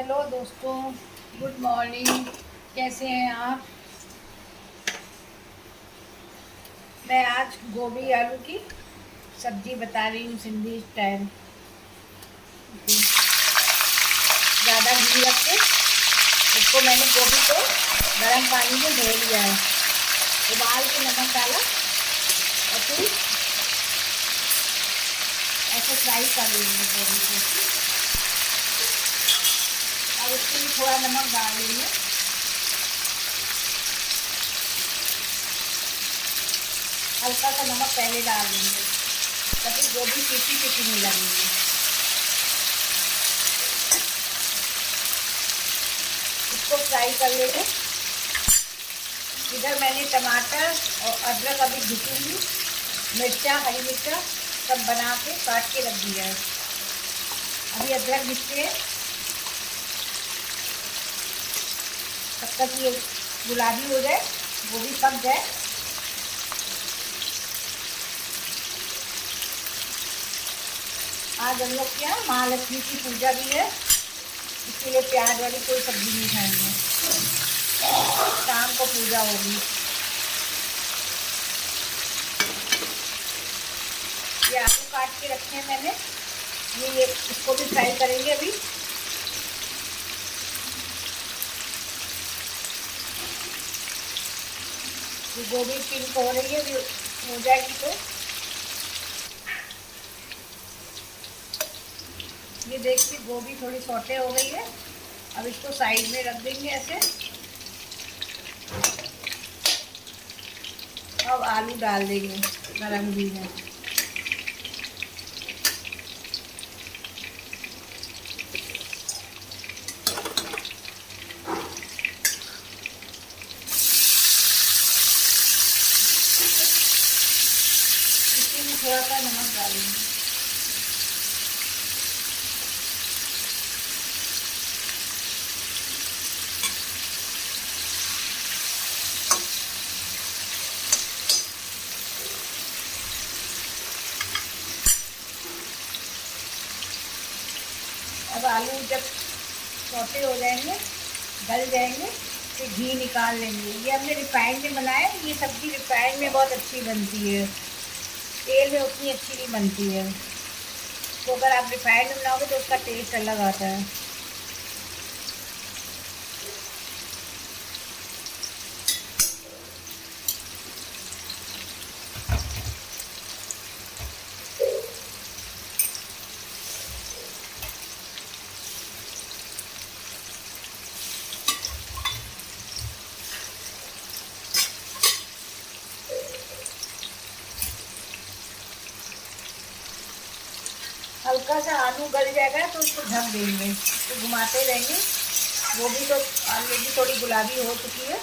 Hello दोस्तों, good morning. कैसे हैं आप? मैं आज गोभी आलू की सब्जी बता रही हूँ सिंधी स्टाइल। ज़्यादा घी रख के इसको मैंने गोभी को गर्म पानी में धो लिया है, उबाल के नमक डाला और फिर ऐसे फ्राई कर लेंगे गोभी को। और उसके लिए थोड़ा नमक डाल देंगे। हल्का सा नमक पहले डाल देंगे ताकि गोभी फीकी फीकी नहीं लगेगी। इसको फ्राई कर लेंगे। इधर मैंने टमाटर और अदरक अभी घिसूंगी, मिर्चा हरी मिर्चा सब बना के काट के रख दिया है। अभी अदरक घिसते हैं तब तक ये गुलाबी हो जाए, गोभी पक जाए। आज हम लोग के यहाँ महालक्ष्मी की पूजा भी है, इसीलिए प्याज वाली कोई सब्जी नहीं खाएंगे। शाम को पूजा होगी। ये आलू काट के रखे हैं मैंने, ये इसको भी फ्राई करेंगे अभी। ये गोभी पिंक हो रही है, हो जाएगी तो ये देखिए गोभी थोड़ी सौटे हो गई है। अब इसको साइड में रख देंगे ऐसे। अब आलू डाल देंगे गरम घी में। इसमें थोड़ा सा नमक डालेंगे। अब आलू जब सौटे हो जाएंगे, गल जाएंगे, तो घी निकाल लेंगे। ये हमने रिफाइंड में बनाया है। ये सब्ज़ी रिफाइंड में बहुत अच्छी बनती है, तेल में उतनी अच्छी नहीं बनती है। तो अगर आप रिफाइंड में बनाओगे तो उसका टेस्ट अलग आता है। हल्का सा आलू गल जाएगा तो उसको ढक देंगे, तो घुमाते रहेंगे। वो भी तो आलू भी थोड़ी गुलाबी हो चुकी है।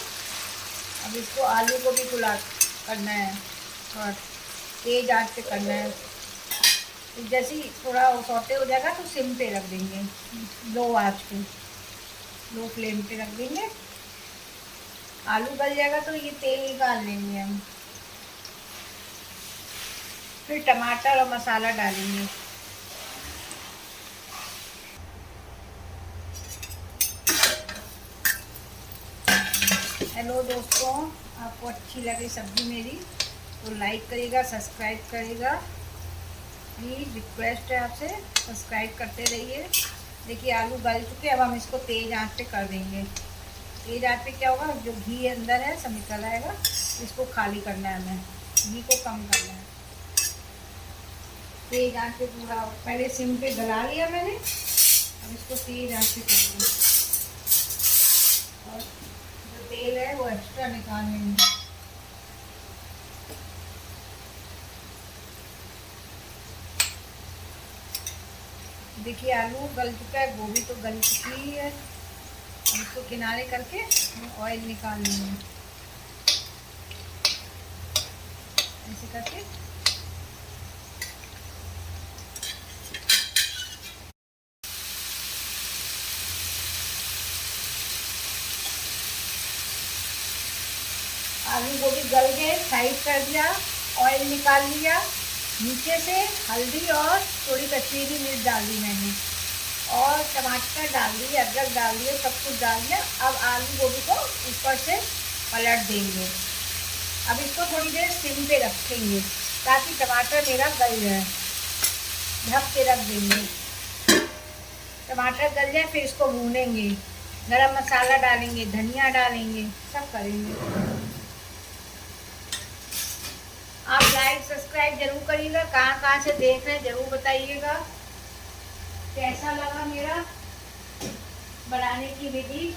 अब इसको आलू को भी करना है, और तेज आंच पे करना है। तो जैसे ही थोड़ा सौटे हो जाएगा तो सिम पे रख देंगे, लो आंच पे, लो फ्लेम पे रख देंगे। आलू गल जाएगा तो ये तेल निकाल लेंगे हम। फिर टमाटर और मसाला डालेंगे। हेलो दोस्तों, आपको अच्छी लगे सब्ज़ी मेरी तो लाइक करिएगा, सब्सक्राइब करिएगा। प्लीज़ रिक्वेस्ट है आपसे, सब्सक्राइब करते रहिए। देखिए आलू गल चुके, अब हम इसको तेज़ आंच पे कर देंगे। तेज़ आंच पे क्या होगा, जो घी अंदर है सब निकल आएगा। इसको खाली करना है हमें, घी को कम करना है। तेज़ आंच पे पूरा पहले सिम पे गला लिया मैंने, अब इसको तेज़ आंच पे करेंगे। और जो तेल है वो एक्स्ट्रा निकाल लेंगे। देखिए आलू गल चुका है, गोभी तो गल चुकी ही है। अब इसको किनारे करके ऑयल निकाल लेंगे ऐसे करके। आलू गोभी गल गए, साइड कर दिया, ऑयल निकाल लिया। नीचे से हल्दी और थोड़ी कश्मीरी मिर्च डाल दी मैंने। और टमाटर डाल दिए, अदरक डाल दिए, सब कुछ डाल दिया। अब आलू गोभी को ऊपर से पलट देंगे। अब इसको थोड़ी देर सिम पे रखेंगे ताकि टमाटर मेरा गल जाए। ढक के रख देंगे, टमाटर गल जाए, फिर इसको भूनेंगे। गरम मसाला डालेंगे, धनिया डालेंगे, सब करेंगे। आप लाइक सब्सक्राइब जरूर करिएगा। कहाँ कहाँ से देख रहे हैं जरूर बताइएगा। कैसा लगा मेरा बनाने की विधि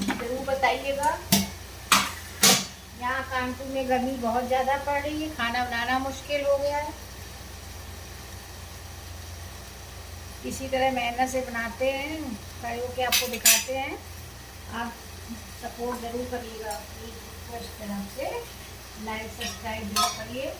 जरूर बताइएगा। यहाँ कानपुर में गर्मी बहुत ज़्यादा पड़ रही है, खाना बनाना मुश्किल हो गया है। इसी तरह मेहनत से बनाते हैं, खड़े होके आपको दिखाते हैं। आप सपोर्ट जरूर करिएगा प्लीज़, रिक्वेस्ट तरफ से लाइक सब्सक्राइब जरूर करिए।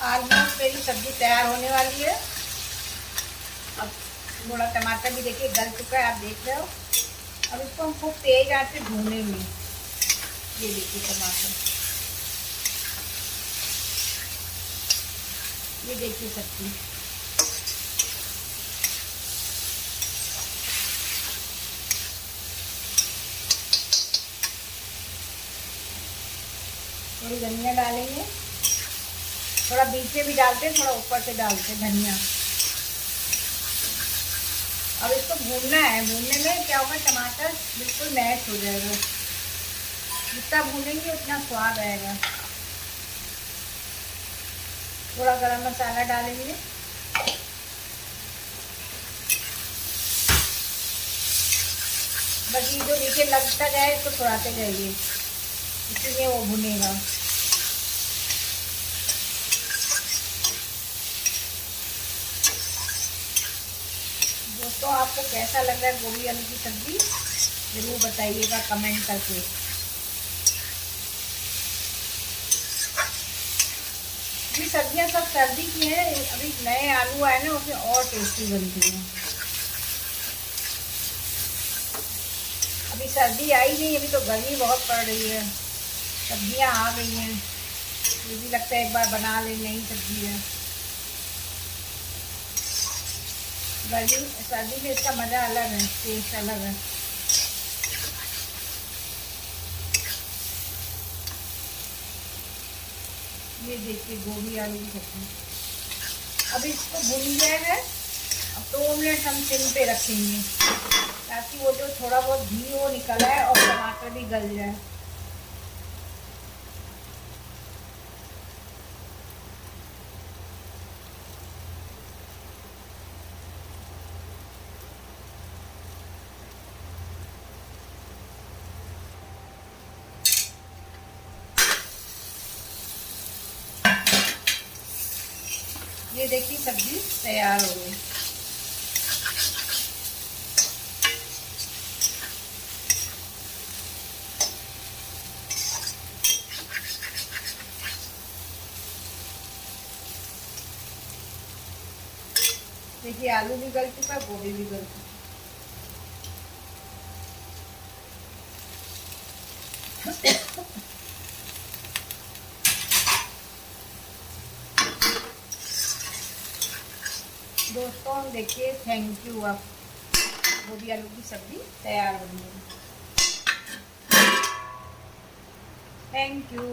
ऑलमोस्ट मेरी सब्जी तैयार होने वाली है। अब थोड़ा टमाटर भी देखिए गल चुका है, आप देख रहे हो। अब इसको हम खूब तेज आंच से भूनेंगे। ये देखिए टमाटर, ये देखिए सब्जी। थोड़ी धनिया डालेंगे, थोड़ा बीच में भी डालते हैं, थोड़ा ऊपर से डालते हैं धनिया। अब इसको भूनना है। भूनने में क्या होगा, टमाटर बिल्कुल मैश हो जाएगा। जितना भूनेंगे उतना स्वाद आएगा। थोड़ा गरम मसाला डालेंगे, बस ये जो नीचे लगता जाए इसको छुड़ाते जाइए, इसीलिए वो भुनेगा। दोस्तों आपको कैसा लग रहा है गोभी आलू की सब्जी जरूर बताइएगा कमेंट करके। ये सब्जियां सब सर्दी की हैं, अभी नए आलू आए ना उसमें और टेस्टी बनती हैं। अभी सर्दी आई नहीं, अभी तो गर्मी बहुत पड़ रही है। सब्जियां आ गई हैं, ये भी लगता है एक बार बना ले, नई सब्जी है। गर्मी सर्दी में इसका मज़ा अलग है, टेस्ट अलग है। ये देखिए गोभी आलू की सब्जी। अब इसको भून गया है। अब 2 मिनट हम सिम पे रखेंगे ताकि वो जो थोड़ा बहुत घी वो निकल आए और टमाटर भी गल जाए। ये देखिए सब्जी तैयार हो गई। देखिए आलू भी गल चुका है, गोभी भी गल चुका है। दोस्तों देखिए, थैंक यू। आप गोभी आलू की सब्जी तैयार हो गई है। Thank you.